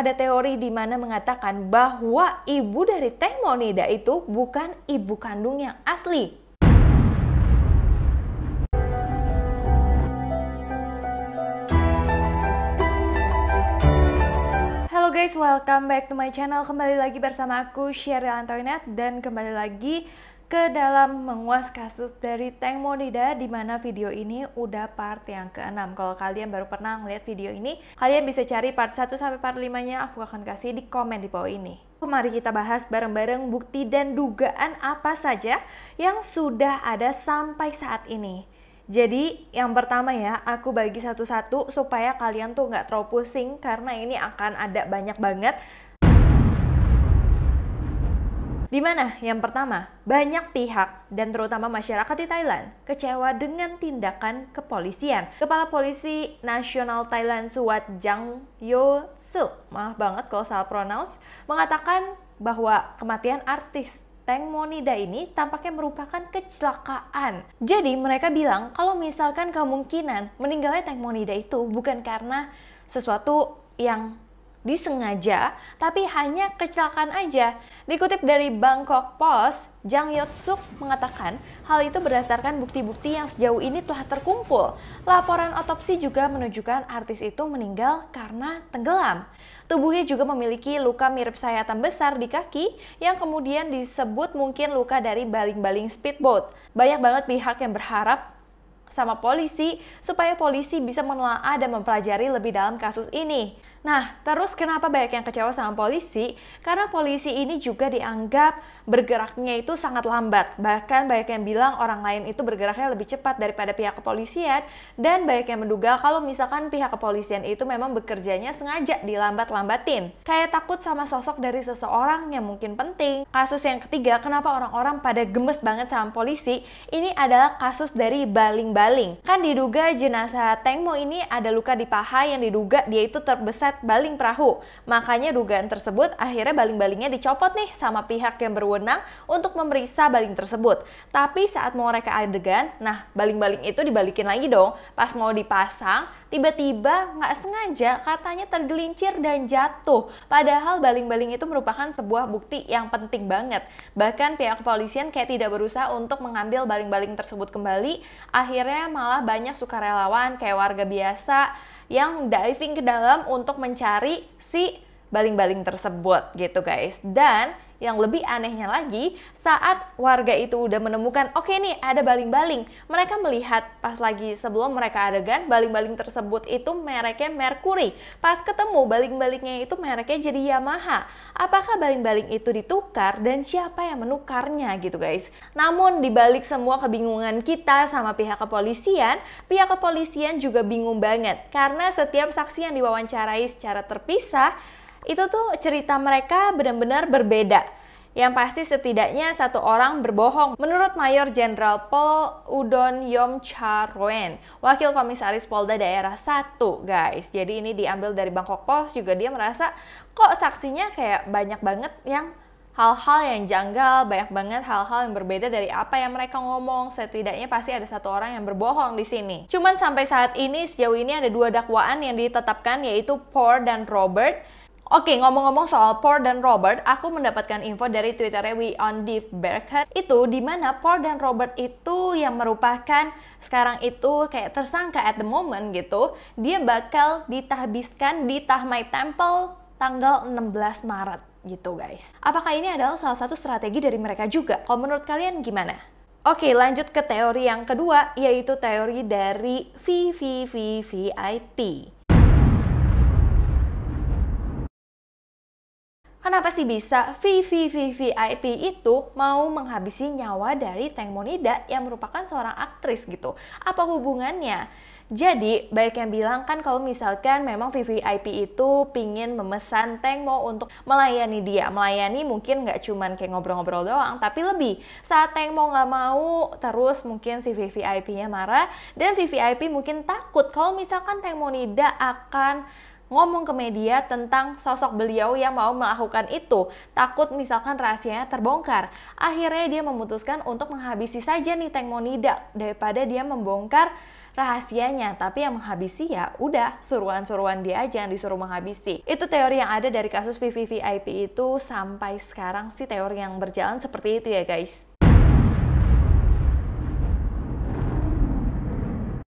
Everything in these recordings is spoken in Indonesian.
ada teori di mana mengatakan bahwa ibu dari Teh Monida itu bukan ibu kandung yang asli. Halo guys, welcome back to my channel. Kembali lagi bersama aku Sheryl Antoinette dan kembali lagi ke dalam menguas kasus dari Teh Monida, di mana video ini udah part yang ke-6. Kalau kalian baru pernah ngeliat video ini, kalian bisa cari part 1 sampai part 5-nya aku akan kasih di komen di bawah ini. Mari kita bahas bareng-bareng bukti dan dugaan apa saja yang sudah ada sampai saat ini. Jadi yang pertama ya, aku bagi satu-satu supaya kalian tuh nggak terlalu pusing karena ini akan ada banyak banget. Dimana yang pertama, banyak pihak dan terutama masyarakat di Thailand kecewa dengan tindakan kepolisian. Kepala Polisi Nasional Thailand Suwat Jangyoseok, maaf banget kalau salah pronounce, mengatakan bahwa kematian artis Teh Monida ini tampaknya merupakan kecelakaan. Jadi mereka bilang kalau misalkan kemungkinan meninggalnya Teh Monida itu bukan karena sesuatu yang disengaja, tapi hanya kecelakaan aja. Dikutip dari Bangkok Post, Jangyoseok mengatakan hal itu berdasarkan bukti-bukti yang sejauh ini telah terkumpul. Laporan otopsi juga menunjukkan artis itu meninggal karena tenggelam. Tubuhnya juga memiliki luka mirip sayatan besar di kaki yang kemudian disebut mungkin luka dari baling-baling speedboat. Banyak banget pihak yang berharap sama polisi supaya polisi bisa menelaah dan mempelajari lebih dalam kasus ini. Nah, terus kenapa banyak yang kecewa sama polisi? Karena polisi ini juga dianggap bergeraknya itu sangat lambat. Bahkan banyak yang bilang orang lain itu bergeraknya lebih cepat daripada pihak kepolisian. Dan banyak yang menduga kalau misalkan pihak kepolisian itu memang bekerjanya sengaja dilambat-lambatin. Kayak takut sama sosok dari seseorang yang mungkin penting. Kasus yang ketiga, kenapa orang-orang pada gemes banget sama polisi? Ini adalah kasus dari baling-baling. Kan diduga jenazah Teh Mo ini ada luka di paha yang diduga dia itu terbeset baling perahu. Makanya dugaan tersebut akhirnya baling-balingnya dicopot nih sama pihak yang berwenang untuk memeriksa baling tersebut. Tapi saat mau reka adegan, nah baling-baling itu dibalikin lagi dong. Pas mau dipasang, tiba-tiba nggak sengaja katanya tergelincir dan jatuh. Padahal baling-baling itu merupakan sebuah bukti yang penting banget. Bahkan pihak kepolisian kayak tidak berusaha untuk mengambil baling-baling tersebut kembali. Akhirnya malah banyak sukarelawan kayak warga biasa yang diving ke dalam untuk mencari si baling-baling tersebut gitu guys. Dan yang lebih anehnya lagi, saat warga itu udah menemukan oke nih ada baling-baling, mereka melihat pas lagi sebelum mereka adegan baling-baling tersebut itu mereknya Mercury. Pas ketemu baling-balingnya itu mereknya jadi Yamaha. Apakah baling-baling itu ditukar dan siapa yang menukarnya gitu guys. Namun dibalik semua kebingungan kita sama pihak kepolisian juga bingung banget karena setiap saksi yang diwawancarai secara terpisah itu tuh cerita mereka benar-benar berbeda. Yang pasti setidaknya satu orang berbohong. Menurut Mayor Jenderal Pol Udon Yomcharoen, Wakil Komisaris Polda Daerah 1 guys. Jadi ini diambil dari Bangkok Post juga, dia merasa kok saksinya kayak banyak banget yang hal-hal yang janggal, banyak banget hal-hal yang berbeda dari apa yang mereka ngomong. Setidaknya pasti ada satu orang yang berbohong di sini. Cuman sampai saat ini sejauh ini ada dua dakwaan yang ditetapkan, yaitu Por dan Robert. Oke, ngomong-ngomong soal Por dan Robert, aku mendapatkan info dari Twitternya WeOnDeepBerkat itu, dimana Por dan Robert itu yang merupakan sekarang itu kayak tersangka at the moment gitu. Dia bakal ditahbiskan di Tahmai Temple tanggal 16 Maret gitu guys. Apakah ini adalah salah satu strategi dari mereka juga? Kalau menurut kalian gimana? Oke, lanjut ke teori yang kedua, yaitu teori dari VVVVIP. Kenapa sih bisa VVVVIP itu mau menghabisi nyawa dari Teh Monida yang merupakan seorang aktris gitu? Apa hubungannya? Jadi, banyak yang bilang kan kalau misalkan memang VVIP itu pingin memesan Teh Mo untuk melayani dia. Melayani mungkin nggak cuman kayak ngobrol-ngobrol doang, tapi lebih. Saat Teh Mo nggak mau, terus mungkin si VVIP-nya marah, dan VVIP mungkin takut kalau misalkan Teh Monida akan ngomong ke media tentang sosok beliau yang mau melakukan itu. Takut misalkan rahasianya terbongkar. Akhirnya dia memutuskan untuk menghabisi saja nih Teng Monida daripada dia membongkar rahasianya. Tapi yang menghabisi ya udah suruhan-suruhan dia aja yang disuruh menghabisi. Itu teori yang ada dari kasus VVVIP itu. Sampai sekarang sih teori yang berjalan seperti itu ya guys.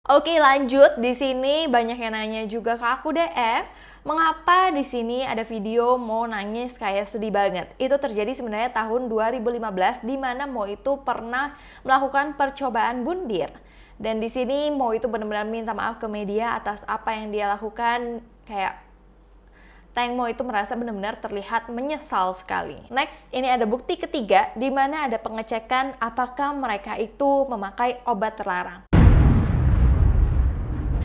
Oke, lanjut. Di sini banyak yang nanya juga ke aku DM, mengapa di sini ada video Mo nangis kayak sedih banget. Itu terjadi sebenarnya tahun 2015 di mana Mo itu pernah melakukan percobaan bundir. Dan di sini Mo itu benar-benar minta maaf ke media atas apa yang dia lakukan. Kayak Teng Mo itu merasa benar-benar terlihat menyesal sekali. Next, ini ada bukti ketiga di mana ada pengecekan apakah mereka itu memakai obat terlarang.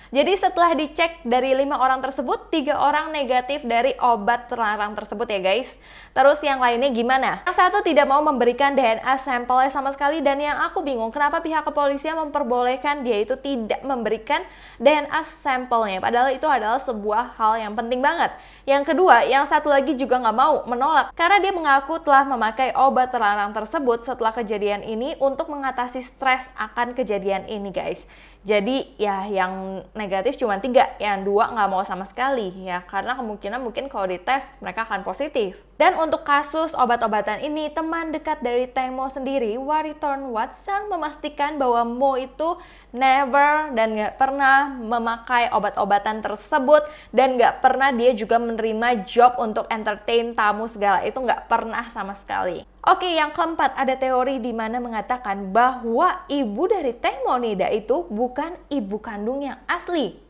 Jadi setelah dicek dari 5 orang tersebut, 3 orang negatif dari obat terlarang tersebut ya guys. Terus yang lainnya gimana? Yang satu tidak mau memberikan DNA sampelnya sama sekali, dan yang aku bingung kenapa pihak kepolisian memperbolehkan dia itu tidak memberikan DNA sampelnya. Padahal itu adalah sebuah hal yang penting banget. Yang kedua, yang satu lagi juga nggak mau, menolak. Karena dia mengaku telah memakai obat terlarang tersebut setelah kejadian ini untuk mengatasi stres akan kejadian ini guys. Jadi ya yang negatif cuma 3, yang 2 nggak mau sama sekali ya, karena kemungkinan mungkin kalau dites mereka akan positif. Dan untuk kasus obat-obatan ini, teman dekat dari Teng Mo sendiri, Waritorn Watsang, memastikan bahwa Mo itu never dan nggak pernah memakai obat-obatan tersebut, dan nggak pernah dia juga menerima job untuk entertain tamu segala, itu nggak pernah sama sekali. Oke, yang keempat ada teori di mana mengatakan bahwa ibu dari Teng Monida itu bukan ibu kandung yang asli.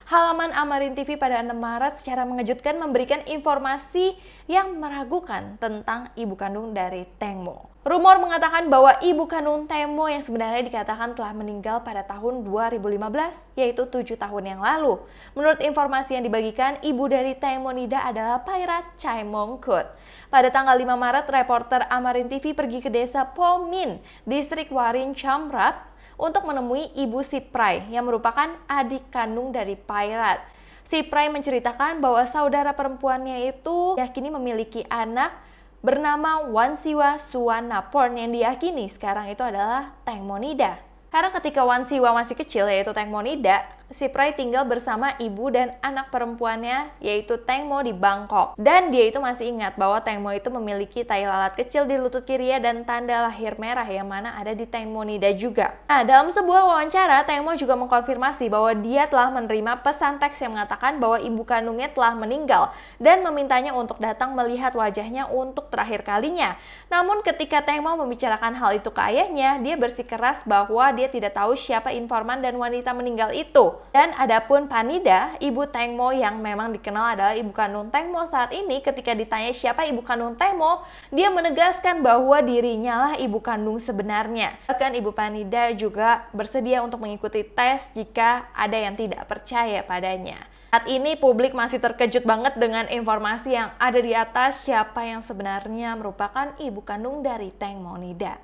Halaman Amarin TV pada 6 Maret secara mengejutkan memberikan informasi yang meragukan tentang ibu kandung dari Teng Mo. Rumor mengatakan bahwa ibu kandung Teng Mo yang sebenarnya dikatakan telah meninggal pada tahun 2015, yaitu 7 tahun yang lalu. Menurut informasi yang dibagikan, ibu dari Teng Monida adalah Pairat Chaimongkut. Pada tanggal 5 Maret, reporter Amarin TV pergi ke desa Po Min, distrik Warin Chamrap, untuk menemui ibu Siprai yang merupakan adik kandung dari Pairat. Siprai menceritakan bahwa saudara perempuannya itu yakini memiliki anak bernama Wansiwa Suwanaporn yang diyakini sekarang itu adalah Teng Monida. Karena ketika Wansiwa masih kecil, yaitu Teng Monida, Siprai tinggal bersama ibu dan anak perempuannya, yaitu Teng Mo di Bangkok. Dan dia itu masih ingat bahwa Teng Mo itu memiliki tai lalat kecil di lutut kirinya dan tanda lahir merah yang mana ada di Teng Monida juga. Nah, dalam sebuah wawancara, Teng Mo juga mengkonfirmasi bahwa dia telah menerima pesan teks yang mengatakan bahwa ibu kandungnya telah meninggal dan memintanya untuk datang melihat wajahnya untuk terakhir kalinya. Namun ketika Teng Mo membicarakan hal itu ke ayahnya, dia bersikeras bahwa dia tidak tahu siapa informan dan wanita meninggal itu. Dan adapun Panida, ibu Teng Mo yang memang dikenal adalah ibu kandung Teng Mo saat ini, ketika ditanya siapa ibu kandung Teng Mo, dia menegaskan bahwa dirinya lah ibu kandung sebenarnya. Bahkan ibu Panida juga bersedia untuk mengikuti tes jika ada yang tidak percaya padanya. Saat ini publik masih terkejut banget dengan informasi yang ada di atas, siapa yang sebenarnya merupakan ibu kandung dari Teng Monida.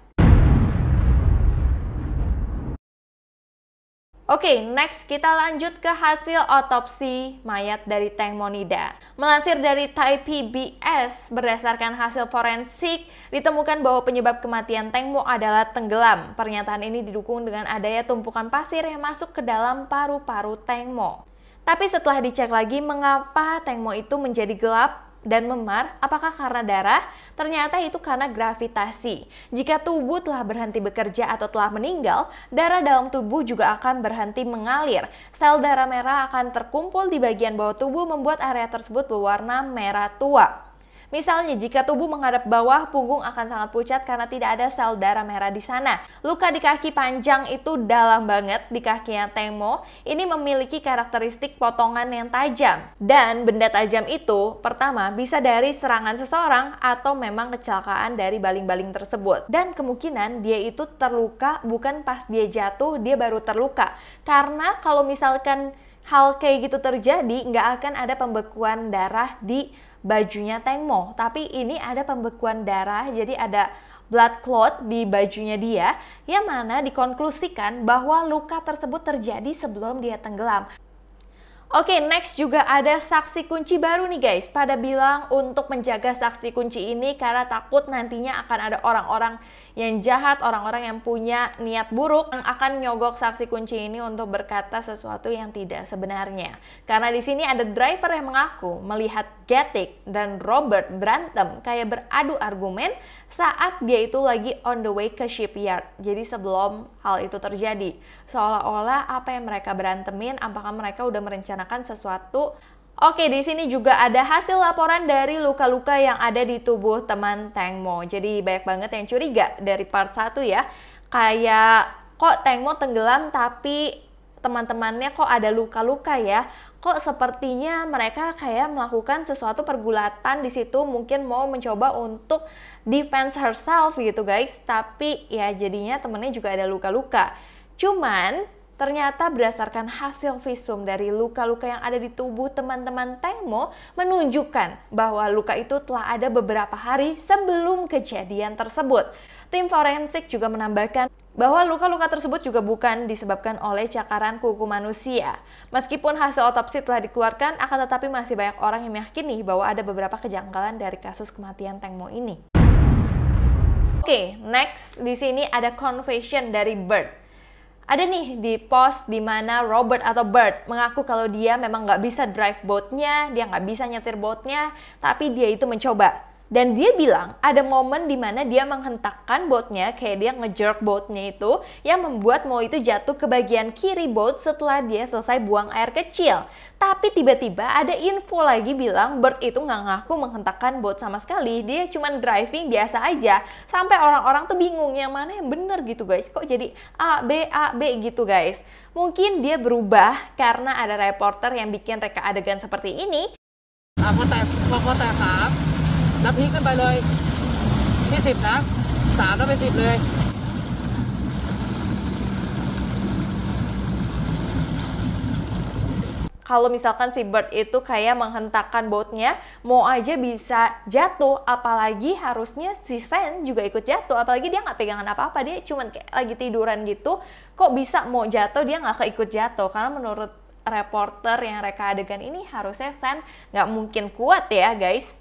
Oke, next kita lanjut ke hasil otopsi mayat dari Teng Monida. Melansir dari Thai PBS, berdasarkan hasil forensik, ditemukan bahwa penyebab kematian Teng Mo adalah tenggelam. Pernyataan ini didukung dengan adanya tumpukan pasir yang masuk ke dalam paru-paru Teng Mo. Tapi setelah dicek lagi mengapa Teng Mo itu menjadi gelap dan memar, apakah karena darah? Ternyata itu karena gravitasi. Jika tubuh telah berhenti bekerja atau telah meninggal, darah dalam tubuh juga akan berhenti mengalir. Sel darah merah akan terkumpul di bagian bawah tubuh, membuat area tersebut berwarna merah tua. Misalnya, jika tubuh menghadap bawah, punggung akan sangat pucat karena tidak ada sel darah merah di sana. Luka di kaki panjang itu dalam banget di kakinya Teng Mo. Ini memiliki karakteristik potongan yang tajam. Dan benda tajam itu, pertama, bisa dari serangan seseorang atau memang kecelakaan dari baling-baling tersebut. Dan kemungkinan dia itu terluka bukan pas dia jatuh, dia baru terluka. Karena kalau misalkan hal kayak gitu terjadi, nggak akan ada pembekuan darah di bajunya Teng Mo, tapi ini ada pembekuan darah, jadi ada blood clot di bajunya dia, yang mana dikonklusikan bahwa luka tersebut terjadi sebelum dia tenggelam. Oke, next juga ada saksi kunci baru nih guys. Pada bilang untuk menjaga saksi kunci ini karena takut nantinya akan ada orang-orang yang jahat, orang-orang yang punya niat buruk yang akan nyogok saksi kunci ini untuk berkata sesuatu yang tidak sebenarnya. Karena di sini ada driver yang mengaku melihat Gatic dan Robert berantem kayak beradu argumen saat dia itu lagi on the way ke shipyard. Jadi sebelum hal itu terjadi, seolah-olah apa yang mereka berantemin, apakah mereka udah merencanakan sesuatu. Oke, di sini juga ada hasil laporan dari luka-luka yang ada di tubuh teman Tengmo. Jadi banyak banget yang curiga dari part 1 ya. Kayak kok Tengmo tenggelam tapi teman-temannya kok ada luka-luka ya. Kok sepertinya mereka kayak melakukan sesuatu pergulatan di situ, mungkin mau mencoba untuk defense herself gitu guys. Tapi ya jadinya temennya juga ada luka-luka. Cuman ternyata berdasarkan hasil visum dari luka-luka yang ada di tubuh teman-teman Tengmo menunjukkan bahwa luka itu telah ada beberapa hari sebelum kejadian tersebut. Tim forensik juga menambahkan bahwa luka-luka tersebut juga bukan disebabkan oleh cakaran kuku manusia. Meskipun hasil otopsi telah dikeluarkan, akan tetapi masih banyak orang yang meyakini bahwa ada beberapa kejanggalan dari kasus kematian Tengmo ini. Oke, next di sini ada confession dari Bert. Ada nih di post di mana Robert atau Bert mengaku kalau dia memang nggak bisa drive boatnya, dia nggak bisa nyetir boatnya, tapi dia itu mencoba. Dan dia bilang ada momen di mana dia menghentakkan boatnya, kayak dia nge-jerk boatnya itu, yang membuat Mo itu jatuh ke bagian kiri boat setelah dia selesai buang air kecil. Tapi tiba-tiba ada info lagi bilang Bert itu nggak ngaku menghentakkan boat sama sekali, dia cuma driving biasa aja. Sampai orang-orang tuh bingung yang mana yang bener gitu guys, kok jadi A, B gitu guys. Mungkin dia berubah karena ada reporter yang bikin reka adegan seperti ini. นับพีขึ้นไปเลยที่10นะ3แล้วเป็น10เลย Kalau misalkan si Bert itu kayak menghentakkan boatnya, Mo aja bisa jatuh, apalagi harusnya si Sen juga ikut jatuh, apalagi dia nggak pegangan apa-apa, dia cuman kayak lagi tiduran gitu, kok bisa Mo jatuh, dia nggak keikut jatuh, karena menurut reporter yang reka adegan ini harusnya Sen nggak mungkin kuat ya guys.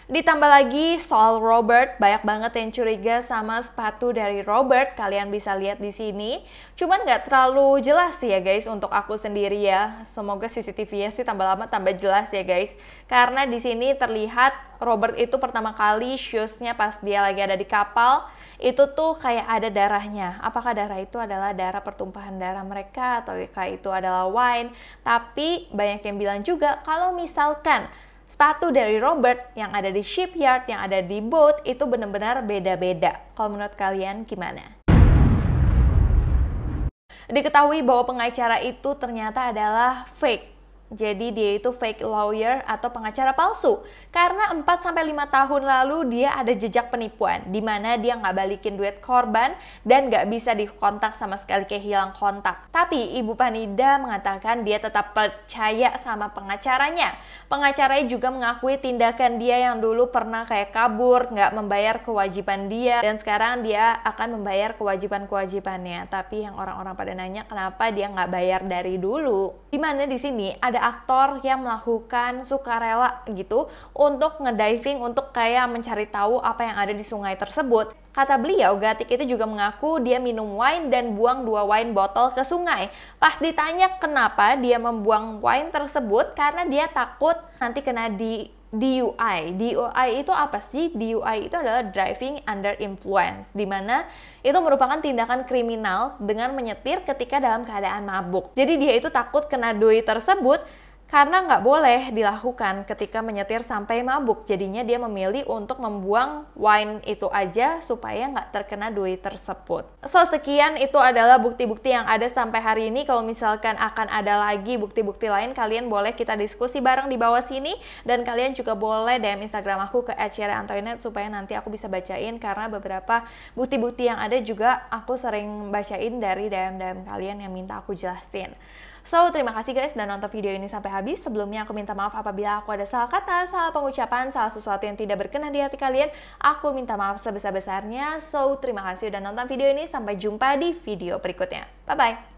Ditambah lagi soal Robert, banyak banget yang curiga sama sepatu dari Robert. Kalian bisa lihat di sini. Cuman nggak terlalu jelas sih ya guys untuk aku sendiri ya. Semoga CCTV-nya sih tambah lama tambah jelas ya guys. Karena di sini terlihat Robert itu pertama kali shoes-nya pas dia lagi ada di kapal, itu tuh kayak ada darahnya. Apakah darah itu adalah darah pertumpahan darah mereka atau kayak itu adalah wine? Tapi banyak yang bilang juga kalau misalkan sepatu dari Robert yang ada di shipyard, yang ada di boat, itu benar-benar beda-beda. Kalau menurut kalian gimana? Diketahui bahwa pengacara itu ternyata adalah fake. Jadi dia itu fake lawyer atau pengacara palsu. Karena 4-5 tahun lalu dia ada jejak penipuan, di mana dia nggak balikin duit korban dan nggak bisa dikontak sama sekali, kayak hilang kontak. Tapi Ibu Panida mengatakan dia tetap percaya sama pengacaranya. Pengacaranya juga mengakui tindakan dia yang dulu pernah kayak kabur, nggak membayar kewajiban dia, dan sekarang dia akan membayar kewajiban-kewajibannya. Tapi yang orang-orang pada nanya kenapa dia nggak bayar dari dulu. Dimana di sini ada aktor yang melakukan sukarela gitu untuk ngediving, untuk kayak mencari tahu apa yang ada di sungai tersebut. Kata beliau, Gatic itu juga mengaku dia minum wine dan buang 2 wine botol ke sungai. Pas ditanya kenapa dia membuang wine tersebut, karena dia takut nanti kena DUI. DUI itu apa sih? DUI itu adalah driving under influence, dimana itu merupakan tindakan kriminal dengan menyetir ketika dalam keadaan mabuk. Jadi dia itu takut kena DUI tersebut karena nggak boleh dilakukan ketika menyetir sampai mabuk. Jadinya dia memilih untuk membuang wine itu aja supaya nggak terkena DUI tersebut. So, sekian itu adalah bukti-bukti yang ada sampai hari ini. Kalau misalkan akan ada lagi bukti-bukti lain, kalian boleh kita diskusi bareng di bawah sini. Dan kalian juga boleh DM Instagram aku ke @sherry_antoinette supaya nanti aku bisa bacain, karena beberapa bukti-bukti yang ada juga aku sering bacain dari DM kalian yang minta aku jelasin. So, terima kasih guys dan nonton video ini sampai habis. Sebelumnya aku minta maaf apabila aku ada salah kata, salah pengucapan, salah sesuatu yang tidak berkenan di hati kalian. Aku minta maaf sebesar-besarnya. So, terima kasih udah nonton video ini. Sampai jumpa di video berikutnya. Bye-bye.